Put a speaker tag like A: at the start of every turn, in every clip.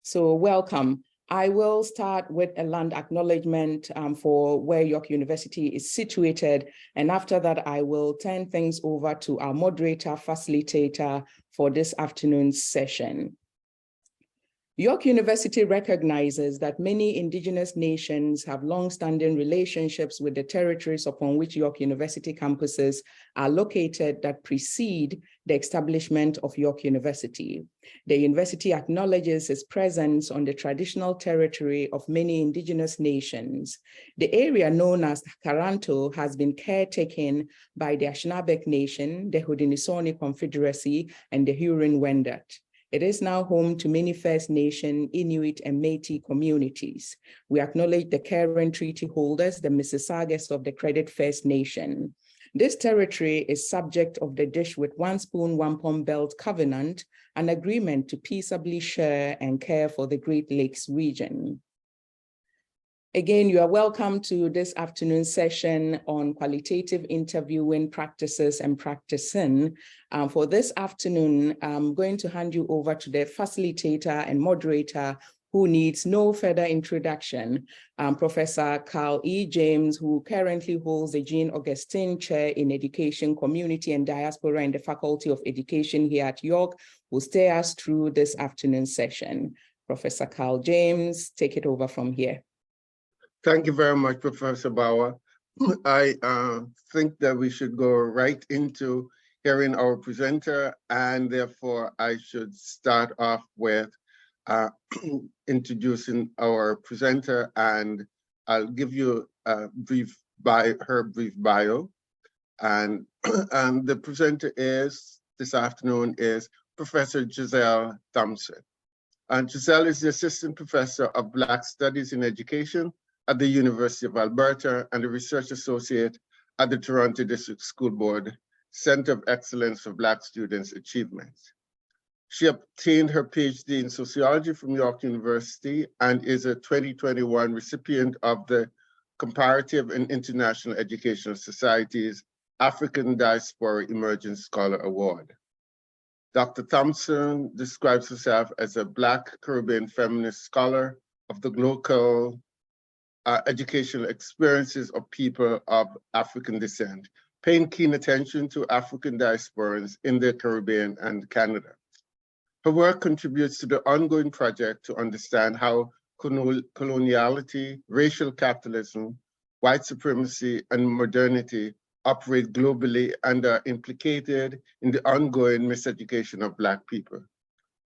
A: So welcome. I will start with a land acknowledgement for where York University is situated. And after that, I will turn things over to our moderator, facilitator for this afternoon's session. York University recognizes that many indigenous nations have long-standing relationships with the territories upon which York University campuses are located that precede the establishment of York University. The university acknowledges its presence on the traditional territory of many indigenous nations. The area known as Karanto has been caretaken by the Anishinaabe Nation, the Haudenosaunee Confederacy, and the Huron-Wendat. It is now home to many First Nation, Inuit, and Métis communities. We acknowledge the current treaty holders, the Mississaugas of the Credit First Nation. This territory is subject of the Dish with One Spoon, One Palm Belt Covenant, an agreement to peaceably share and care for the Great Lakes region. Again, you are welcome to this afternoon's session on qualitative interviewing practices and practicing. For this afternoon, I'm going to hand you over to the facilitator and moderator who needs no further introduction, Professor Carl E. James, who currently holds the Jean Augustine Chair in Education, Community and Diaspora in the Faculty of Education here at York, will steer us through this afternoon's session. Professor Carl James, take it over from here.
B: Thank you very much, Professor Bauer. I think that we should go right into hearing our presenter, and therefore I should start off with introducing our presenter, and I'll give you a brief her brief bio. And the presenter this afternoon is Professor Giselle Thompson. And Giselle is the Assistant Professor of Black Studies in Education at the University of Alberta and a Research Associate at the Toronto District School Board Center of Excellence for Black Students' Achievements. She obtained her PhD in Sociology from York University and is a 2021 recipient of the Comparative and International Educational Society's African Diaspora Emerging Scholar Award. Dr. Thompson describes herself as a Black Caribbean feminist scholar of the glocal educational experiences of people of African descent, paying keen attention to African diasporans in the Caribbean and Canada. Her work contributes to the ongoing project to understand how coloniality, racial capitalism, white supremacy, and modernity operate globally and are implicated in the ongoing miseducation of Black people.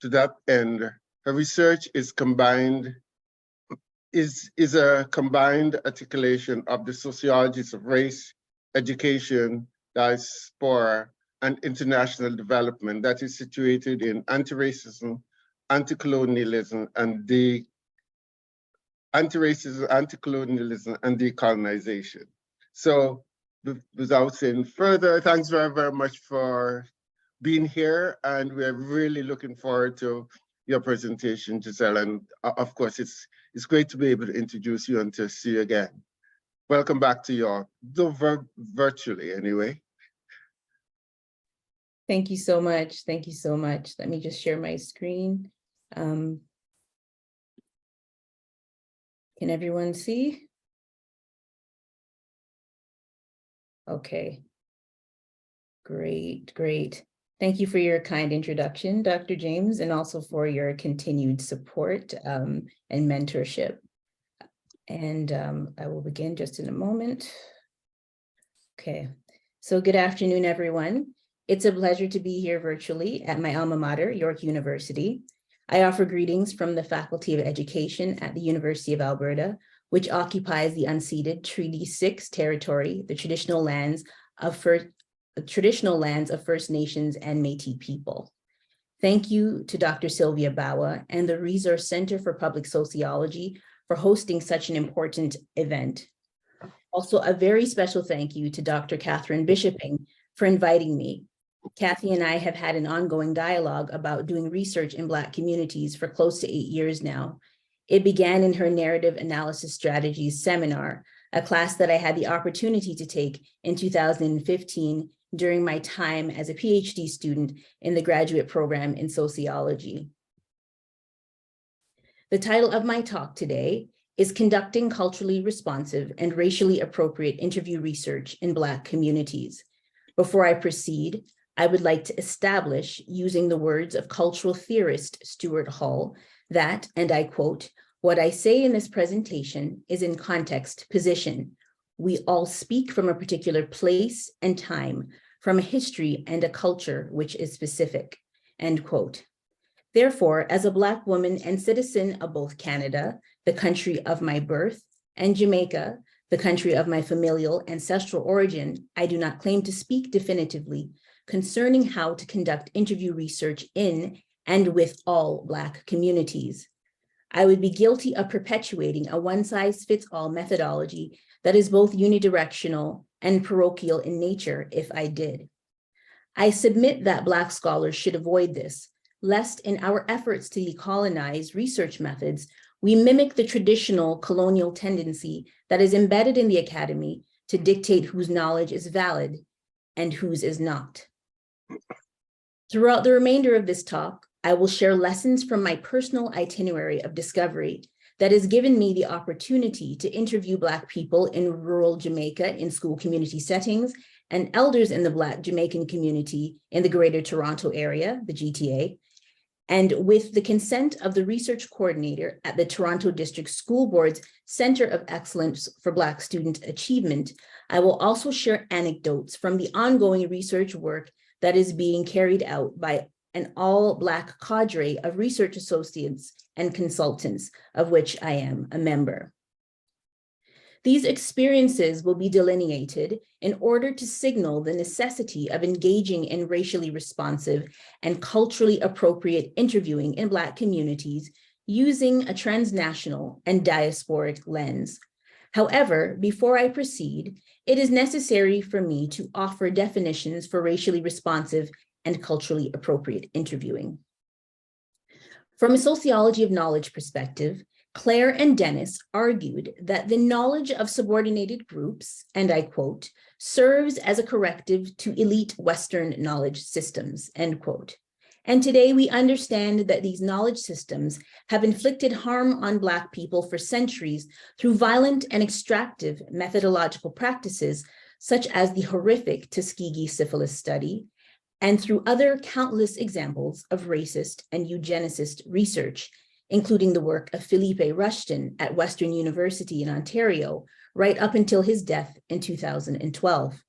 B: To that end, her research is a combined articulation of the sociologies of race, education, diaspora, and international development that is situated in anti-racism, anti-colonialism, and decolonization. So without saying further, thanks very, very much for being here. And we're really looking forward to your presentation, Giselle. And of course, it's great to be able to introduce you and to see you again. Welcome back to York, though virtually anyway.
C: Thank you so much. Thank you so much. Let me just share my screen. Can everyone see? Okay. Great, great. Thank you for your kind introduction, Dr. James, and also for your continued support and mentorship. And I will begin just in a moment. Okay, so good afternoon, everyone. It's a pleasure to be here virtually at my alma mater, York University. I offer greetings from the Faculty of Education at the University of Alberta, which occupies the unceded Treaty 6 territory, the traditional lands of First Nations and Métis people. Thank you to Dr. Sylvia Bawa and the Resource Center for Public Sociology for hosting such an important event. Also, a very special thank you to Dr. Catherine Bishoping for inviting me. Kathy and I have had an ongoing dialogue about doing research in Black communities for close to 8 years now. It began in her Narrative Analysis Strategies seminar, a class that I had the opportunity to take in 2015 during my time as a PhD student in the graduate program in sociology. The title of my talk today is Conducting Culturally Responsive and Racially Appropriate Interview Research in Black Communities. Before I proceed, I would like to establish, using the words of cultural theorist Stuart Hall, that, and I quote, "What I say in this presentation is in context position. We all speak from a particular place and time, from a history and a culture which is specific," end quote. Therefore, as a Black woman and citizen of both Canada, the country of my birth, and Jamaica, the country of my familial ancestral origin, I do not claim to speak definitively concerning how to conduct interview research in and with all Black communities. I would be guilty of perpetuating a one-size-fits-all methodology that is both unidirectional and parochial in nature if I did. I submit that Black scholars should avoid this, lest in our efforts to decolonize research methods, we mimic the traditional colonial tendency that is embedded in the academy to dictate whose knowledge is valid and whose is not. Throughout the remainder of this talk, I will share lessons from my personal itinerary of discovery that has given me the opportunity to interview Black people in rural Jamaica in school community settings and elders in the Black Jamaican community in the Greater Toronto Area, the GTA. And with the consent of the research coordinator at the Toronto District School Board's Center of Excellence for Black Student Achievement, I will also share anecdotes from the ongoing research work that is being carried out by an all-Black cadre of research associates and consultants, of which I am a member. These experiences will be delineated in order to signal the necessity of engaging in racially responsive and culturally appropriate interviewing in Black communities using a transnational and diasporic lens. However, before I proceed, it is necessary for me to offer definitions for racially responsive and culturally appropriate interviewing. From a sociology of knowledge perspective, Claire and Dennis argued that the knowledge of subordinated groups, and I quote, serves as a corrective to elite Western knowledge systems, end quote. And today we understand that these knowledge systems have inflicted harm on Black people for centuries through violent and extractive methodological practices, such as the horrific Tuskegee syphilis study, and through other countless examples of racist and eugenicist research, including the work of Philippe Rushton at Western University in Ontario, right up until his death in 2012.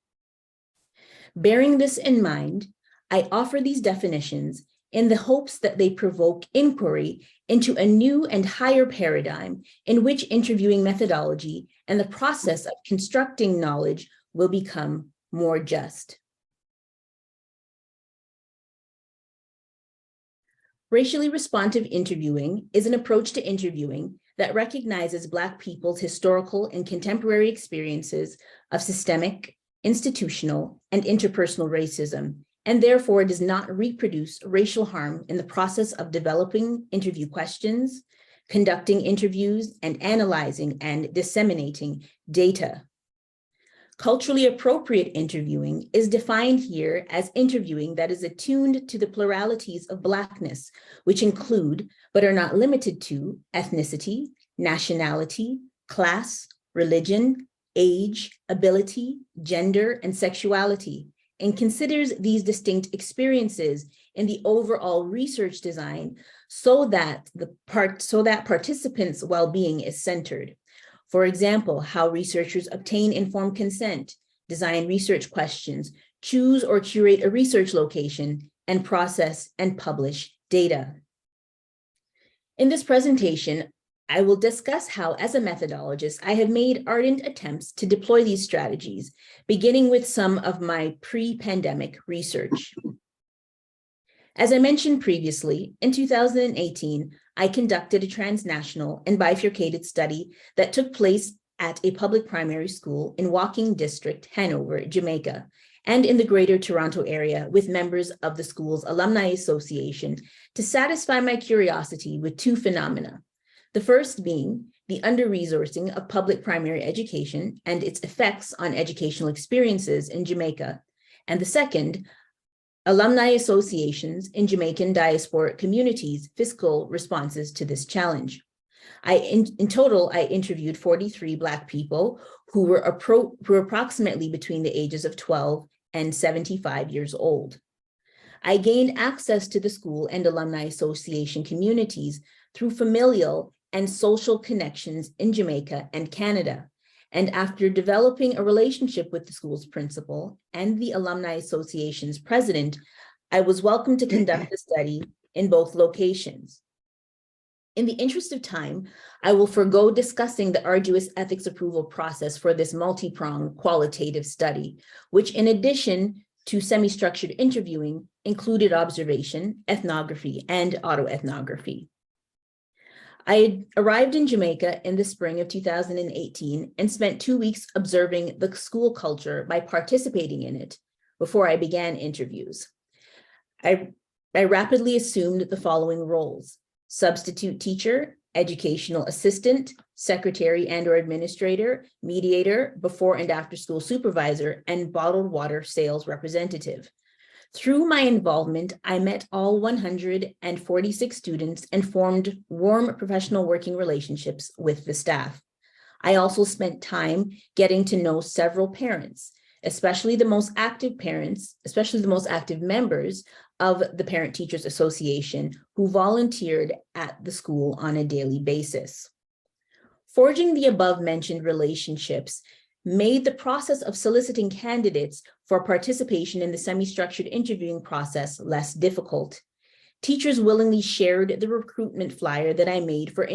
C: Bearing this in mind, I offer these definitions in the hopes that they provoke inquiry into a new and higher paradigm in which interviewing methodology and the process of constructing knowledge will become more just. Racially responsive interviewing is an approach to interviewing that recognizes Black people's historical and contemporary experiences of systemic, institutional, and interpersonal racism, and therefore does not reproduce racial harm in the process of developing interview questions, conducting interviews, and analyzing and disseminating data. Culturally appropriate interviewing is defined here as interviewing that is attuned to the pluralities of Blackness, which include, but are not limited to, ethnicity, nationality, class, religion, age, ability, gender, and sexuality, and considers these distinct experiences in the overall research design so that participants' well-being is centered. For example, how researchers obtain informed consent, design research questions, choose or curate a research location, and process and publish data. In this presentation, I will discuss how, as a methodologist, I have made ardent attempts to deploy these strategies, beginning with some of my pre-pandemic research. As I mentioned previously, in 2018, I conducted a transnational and bifurcated study that took place at a public primary school in Woking District, Hanover, Jamaica, and in the Greater Toronto Area with members of the school's Alumni Association to satisfy my curiosity with two phenomena. The first being the under-resourcing of public primary education and its effects on educational experiences in Jamaica, and the second, alumni associations in Jamaican diasporic communities' fiscal responses to this challenge. In total, I interviewed 43 Black people who were approximately between the ages of 12 and 75 years old. I gained access to the school and alumni association communities through familial and social connections in Jamaica and Canada. And after developing a relationship with the school's principal and the Alumni Association's president, I was welcome to conduct the study in both locations. In the interest of time, I will forego discussing the arduous ethics approval process for this multi-pronged qualitative study, which in addition to semi-structured interviewing included observation, ethnography, and autoethnography. I arrived in Jamaica in the spring of 2018 and spent 2 weeks observing the school culture by participating in it before I began interviews. I rapidly assumed the following roles: substitute teacher, educational assistant, secretary and/or administrator, mediator, before and after school supervisor, and bottled water sales representative. Through my involvement, I met all 146 students and formed warm professional working relationships with the staff. I also spent time getting to know several parents, especially the most active members of the Parent Teachers Association who volunteered at the school on a daily basis. Forging the above mentioned relationships made the process of soliciting candidates for participation in the semi-structured interviewing process less difficult. Teachers willingly shared the recruitment flyer that I made for the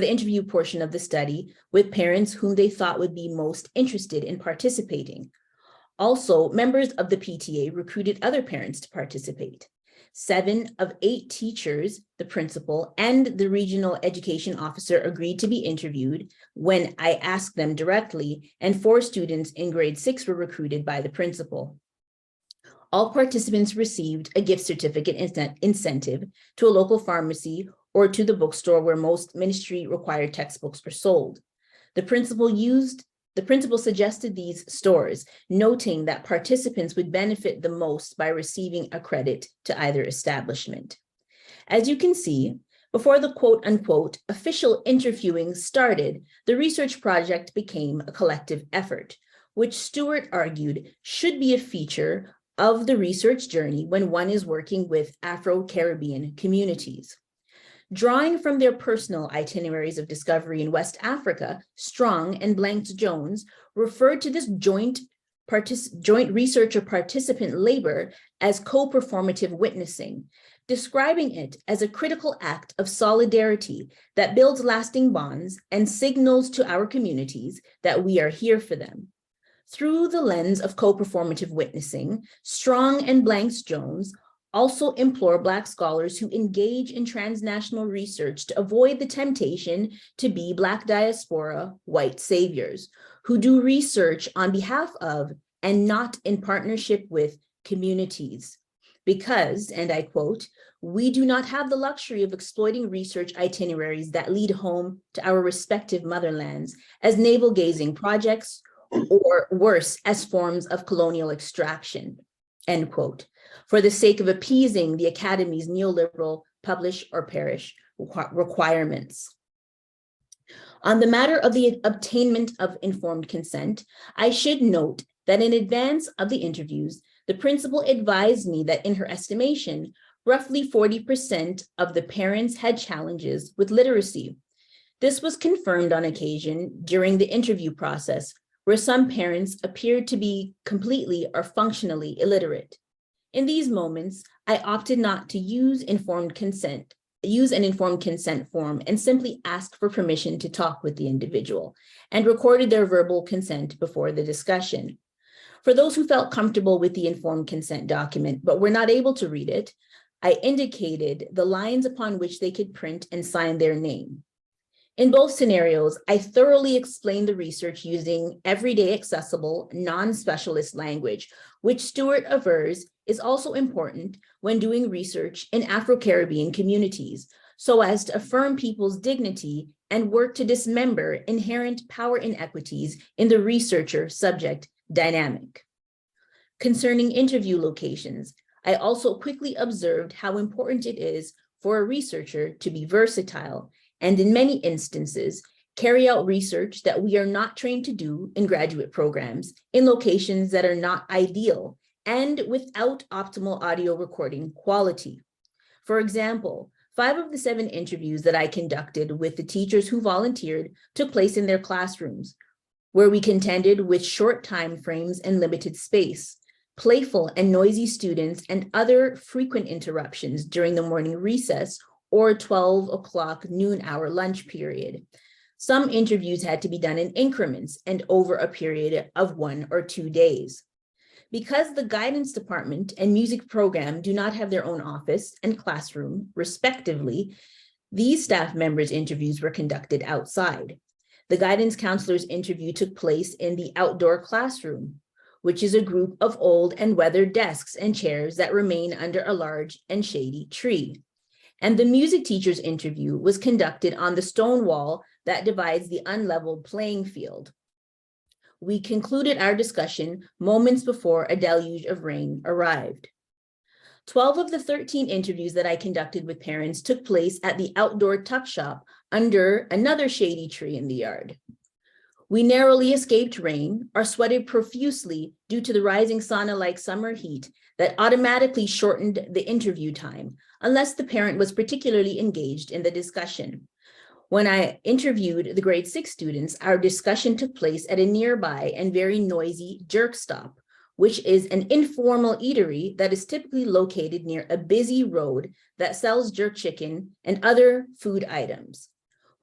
C: interview portion of the study with parents whom they thought would be most interested in participating. Also, members of the PTA recruited other parents to participate. 7 of 8 teachers, the principal, and the regional education officer agreed to be interviewed when I asked them directly, and 4 students in grade 6 were recruited by the principal. All participants received a gift certificate incentive to a local pharmacy or to the bookstore where most ministry-required textbooks are sold. The principal suggested these stores, noting that participants would benefit the most by receiving a credit to either establishment. As you can see, before the quote unquote official interviewing started, the research project became a collective effort, which Stewart argued should be a feature of the research journey when one is working with Afro-Caribbean communities. Drawing from their personal itineraries of discovery in West Africa, Strong and Blanks-Jones referred to this joint researcher participant labor as co-performative witnessing, describing it as a critical act of solidarity that builds lasting bonds and signals to our communities that we are here for them. Through the lens of co-performative witnessing, Strong and Blanks-Jones also implore Black scholars who engage in transnational research to avoid the temptation to be Black diaspora white saviors, who do research on behalf of and not in partnership with communities. Because, and I quote, "We do not have the luxury of exploiting research itineraries that lead home to our respective motherlands as navel-gazing projects, or worse, as forms of colonial extraction," end quote, for the sake of appeasing the Academy's neoliberal publish or perish requirements. On the matter of the obtainment of informed consent, I should note that in advance of the interviews, the principal advised me that in her estimation, roughly 40% of the parents had challenges with literacy. This was confirmed on occasion during the interview process, where some parents appeared to be completely or functionally illiterate. In these moments, I opted not to use an informed consent form and simply asked for permission to talk with the individual and recorded their verbal consent before the discussion. For those who felt comfortable with the informed consent document but were not able to read it, I indicated the lines upon which they could print and sign their name. In both scenarios, I thoroughly explained the research using everyday accessible, non-specialist language, which Stewart avers is also important when doing research in Afro-Caribbean communities, so as to affirm people's dignity and work to dismember inherent power inequities in the researcher-subject dynamic. Concerning interview locations, I also quickly observed how important it is for a researcher to be versatile and in many instances, carry out research that we are not trained to do in graduate programs in locations that are not ideal and without optimal audio recording quality. For example, 5 of the 7 interviews that I conducted with the teachers who volunteered took place in their classrooms, where we contended with short time frames and limited space, playful and noisy students, and other frequent interruptions during the morning recess or 12 o'clock noon hour lunch period. Some interviews had to be done in increments and over a period of 1 or 2 days. Because the guidance department and music program do not have their own office and classroom, respectively, these staff members' interviews were conducted outside. The guidance counselor's interview took place in the outdoor classroom, which is a group of old and weathered desks and chairs that remain under a large and shady tree. And the music teacher's interview was conducted on the stone wall that divides the unleveled playing field. We concluded our discussion moments before a deluge of rain arrived. 12 of the 13 interviews that I conducted with parents took place at the outdoor tuck shop under another shady tree in the yard. We narrowly escaped rain or sweated profusely due to the rising sauna-like summer heat that automatically shortened the interview time, unless the parent was particularly engaged in the discussion. When I interviewed the grade 6 students, our discussion took place at a nearby and very noisy jerk stop, which is an informal eatery that is typically located near a busy road that sells jerk chicken and other food items.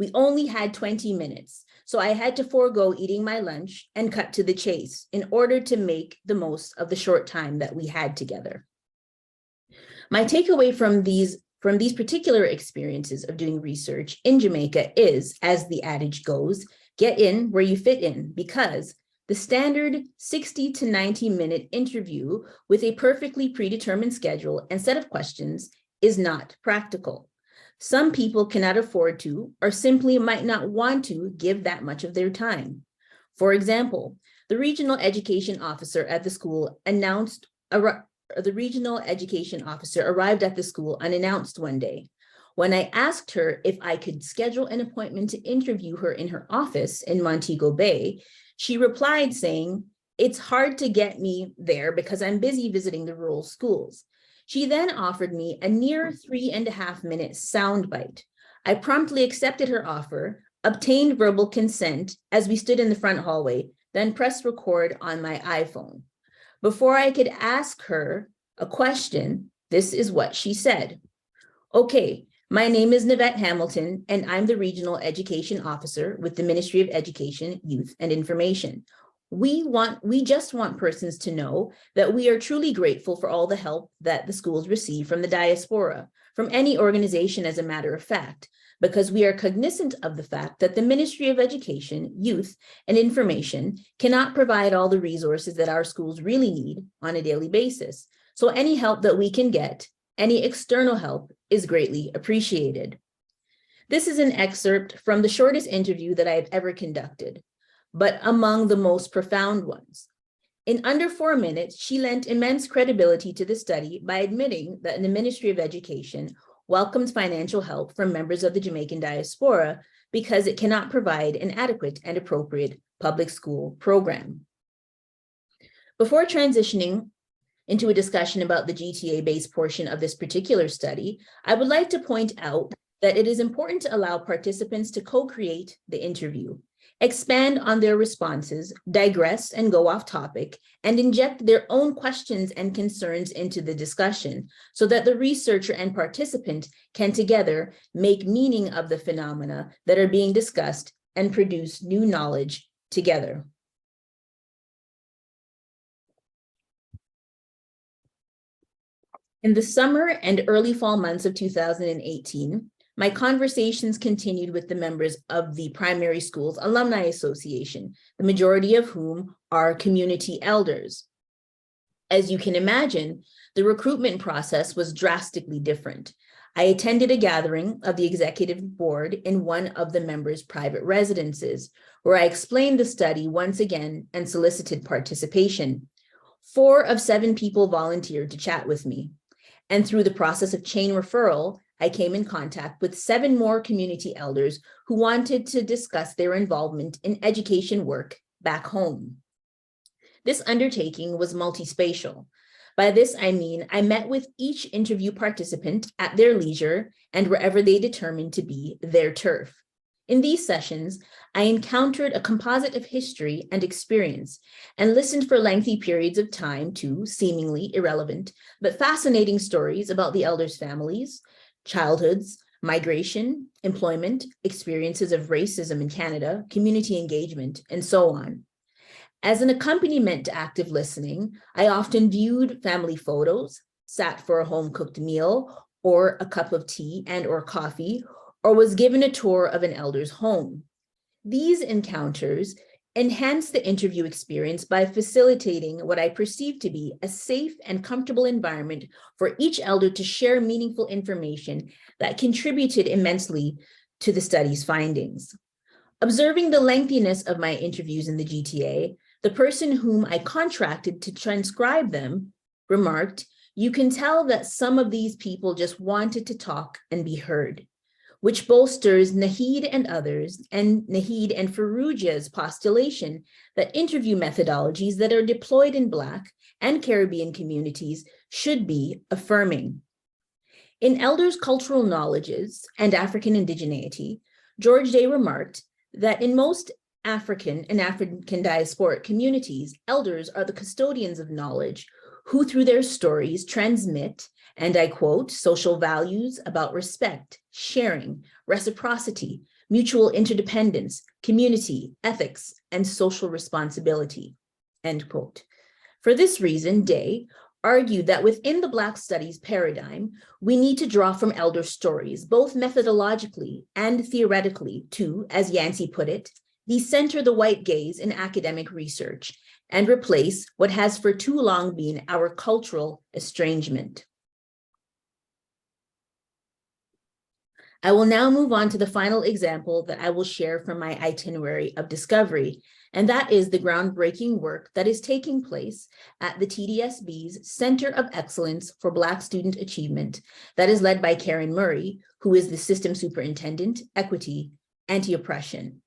C: We only had 20 minutes, so I had to forego eating my lunch and cut to the chase in order to make the most of the short time that we had together. My takeaway from these particular experiences of doing research in Jamaica is, as the adage goes, get in where you fit in, because the standard 60 to 90-minute interview with a perfectly predetermined schedule and set of questions is not practical. Some people cannot afford to, or simply might not want to, give that much of their time. For example, the regional education officer at the school arrived at the school unannounced one day. When I asked her if I could schedule an appointment to interview her in her office in Montego Bay, she replied saying, "It's hard to get me there because I'm busy visiting the rural schools." She then offered me a near 3.5-minute soundbite. I promptly accepted her offer, obtained verbal consent as we stood in the front hallway, then pressed record on my iPhone. Before I could ask her a question, this is what she said. "Okay, my name is Nivette Hamilton, and I'm the Regional Education Officer with the Ministry of Education, Youth, and Information. We just want persons to know that we are truly grateful for all the help that the schools receive from the Diaspora, from any organization as a matter of fact, because we are cognizant of the fact that the Ministry of Education, Youth, and Information cannot provide all the resources that our schools really need on a daily basis. So any help that we can get, any external help, is greatly appreciated." This is an excerpt from the shortest interview that I have ever conducted, but among the most profound ones. In under 4 minutes, she lent immense credibility to the study by admitting that the Ministry of Education welcomes financial help from members of the Jamaican diaspora because it cannot provide an adequate and appropriate public school program. Before transitioning into a discussion about the GTA-based portion of this particular study, I would like to point out that it is important to allow participants to co-create the interview, expand on their responses, digress and go off topic, and inject their own questions and concerns into the discussion so that the researcher and participant can together make meaning of the phenomena that are being discussed and produce new knowledge together. In the summer and early fall months of 2018, my conversations continued with the members of the Primary Schools Alumni Association, the majority of whom are community elders. As you can imagine, the recruitment process was drastically different. I attended a gathering of the executive board in one of the members' private residences, where I explained the study once again and solicited participation. 4 of 7 people volunteered to chat with me. And through the process of chain referral, I came in contact with 7 more community elders who wanted to discuss their involvement in education work back home. This undertaking was multispatial. By this, I mean, I met with each interview participant at their leisure and wherever they determined to be their turf. In these sessions, I encountered a composite of history and experience and listened for lengthy periods of time to seemingly irrelevant but fascinating stories about the elders' families, childhoods, migration, employment, experiences of racism in Canada, community engagement, and so on. As an accompaniment to active listening, I often viewed family photos, sat for a home-cooked meal or a cup of tea and or coffee, or was given a tour of an elder's home. These encounters enhanced the interview experience by facilitating what I perceived to be a safe and comfortable environment for each elder to share meaningful information that contributed immensely to the study's findings. Observing the lengthiness of my interviews in the GTA, the person whom I contracted to transcribe them remarked, "You can tell that some of these people just wanted to talk and be heard," which bolsters Nahid and others, and Nahid and Farouja's postulation that interview methodologies that are deployed in Black and Caribbean communities should be affirming. In Elders' Cultural Knowledges and African Indigeneity, George Day remarked that in most African and African diasporic communities, elders are the custodians of knowledge who through their stories transmit, and I quote, social values about respect, sharing, reciprocity, mutual interdependence, community, ethics, and social responsibility, end quote. For this reason, Day argued that within the Black studies paradigm, we need to draw from elder stories, both methodologically and theoretically, to, as Yancey put it, decenter the white gaze in academic research and replace what has for too long been our cultural estrangement. I will now move on to the final example that I will share from my itinerary of discovery, and that is the groundbreaking work that is taking place at the TDSB's Center of Excellence for Black Student Achievement that is led by Karen Murray, who is the System Superintendent, Equity, Anti-Oppression.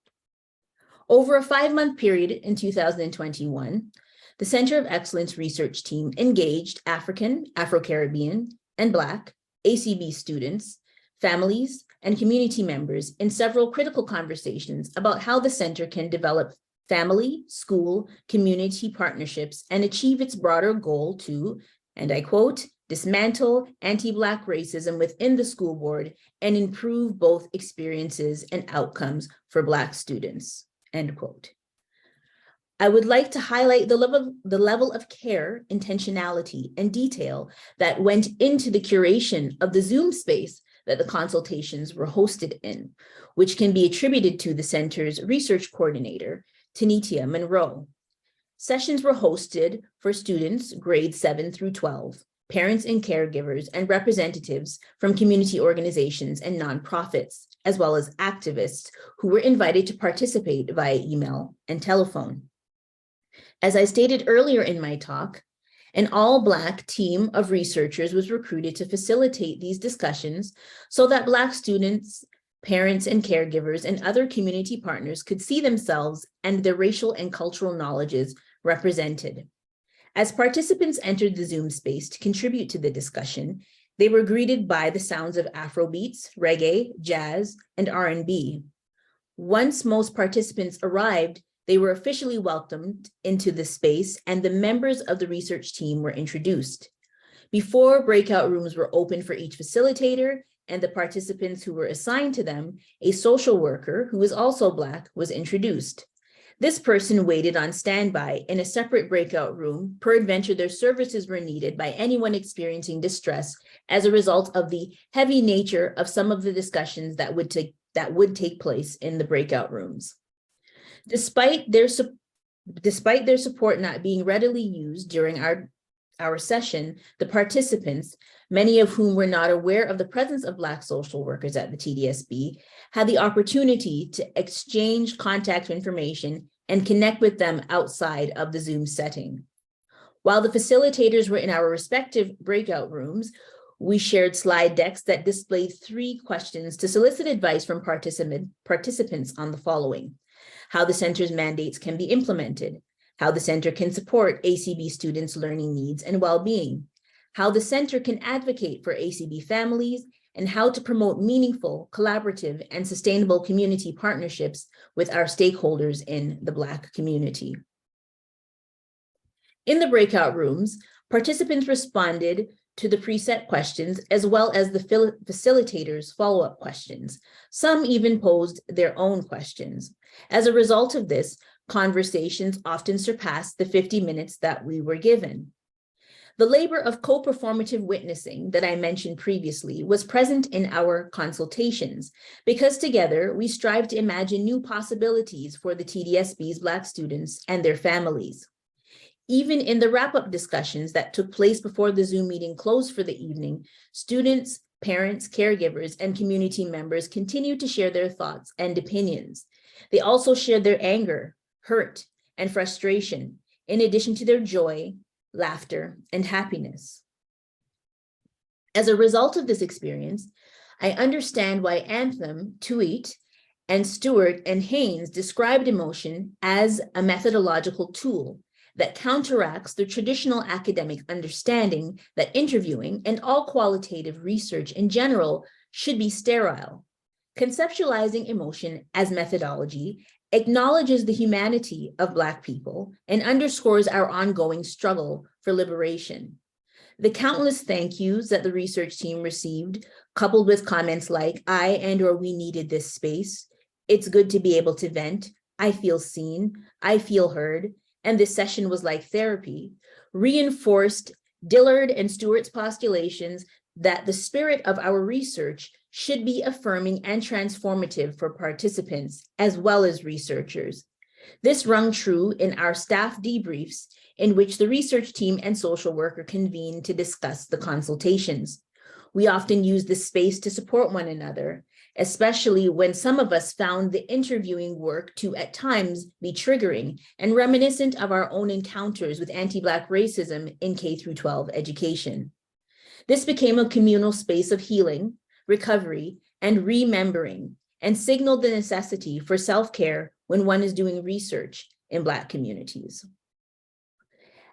C: Over a 5-month period in 2021, the Center of Excellence research team engaged African, Afro-Caribbean, and Black ACB students, families, and community members in several critical conversations about how the center can develop family, school, community partnerships and achieve its broader goal to, and I quote, dismantle anti-Black racism within the school board and improve both experiences and outcomes for Black students, end quote. I would like to highlight the level of care, intentionality, and detail that went into the curation of the Zoom space that the consultations were hosted in, which can be attributed to the center's research coordinator, Tanitia Monroe. Sessions were hosted for students grades 7 through 12, parents and caregivers, and representatives from community organizations and nonprofits, as well as activists who were invited to participate via email and telephone. As I stated earlier in my talk, an all-Black team of researchers was recruited to facilitate these discussions so that Black students, parents, and caregivers and other community partners could see themselves and their racial and cultural knowledges represented. As participants entered the Zoom space to contribute to the discussion, they were greeted by the sounds of Afrobeats, reggae, jazz, and R&B. Once most participants arrived, they were officially welcomed into the space and the members of the research team were introduced. Before breakout rooms were open for each facilitator and the participants who were assigned to them, a social worker who was also Black was introduced. This person waited on standby in a separate breakout room, peradventure their services were needed by anyone experiencing distress as a result of the heavy nature of some of the discussions that would take place in the breakout rooms. Despite their support not being readily used during our session, the participants, many of whom were not aware of the presence of Black social workers at the TDSB, had the opportunity to exchange contact information and connect with them outside of the Zoom setting. While the facilitators were in our respective breakout rooms, We shared slide decks that displayed 3 questions to solicit advice from participants on the following: how the center's mandates can be implemented, how the center can support ACB students' learning needs and well-being, how the center can advocate for ACB families, and how to promote meaningful, collaborative, and sustainable community partnerships with our stakeholders in the Black community. In the breakout rooms, participants responded to the preset questions as well as the facilitators' follow-up questions. Some even posed their own questions. As a result of this, conversations often surpassed the 50 minutes that we were given. The labor of co-performative witnessing that I mentioned previously was present in our consultations, because together we strive to imagine new possibilities for the TDSB's Black students and their families. Even in the wrap-up discussions that took place before the Zoom meeting closed for the evening, students, parents, caregivers, and community members continued to share their thoughts and opinions. They also shared their anger, hurt, and frustration, in addition to their joy, laughter, and happiness. As a result of this experience, I understand why Anthem, Tweet, and Stewart and Haynes described emotion as a methodological tool that counteracts the traditional academic understanding that interviewing and all qualitative research in general should be sterile. Conceptualizing emotion as methodology acknowledges the humanity of Black people and underscores our ongoing struggle for liberation. The countless thank yous that the research team received, coupled with comments like, "I and/or we needed this space," "It's good to be able to vent," "I feel seen," "I feel heard," and "this session was like therapy," reinforced Dillard and Stewart's postulations that the spirit of our research should be affirming and transformative for participants as well as researchers. This rung true in our staff debriefs, in which the research team and social worker convened to discuss the consultations. We often use this space to support one another, especially when some of us found the interviewing work to at times be triggering and reminiscent of our own encounters with anti-Black racism in K-12 education. This became a communal space of healing, recovery, and remembering, and signaled the necessity for self-care when one is doing research in Black communities.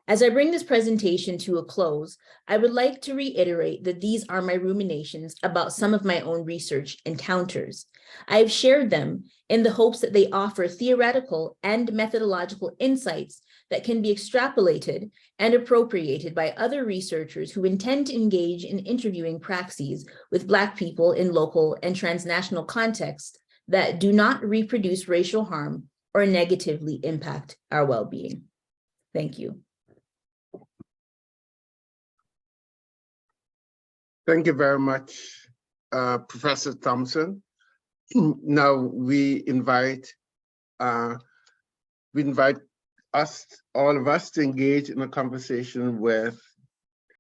C: As I bring this presentation to a close, I would like to reiterate that these are my ruminations about some of my own research encounters. I have shared them in the hopes that they offer theoretical and methodological insights that can be extrapolated and appropriated by other researchers who intend to engage in interviewing praxis with Black people in local and transnational contexts that do not reproduce racial harm or negatively impact our well-being. Thank you.
B: Thank you very much, Professor Thompson. Now we invite all of us to engage in a conversation with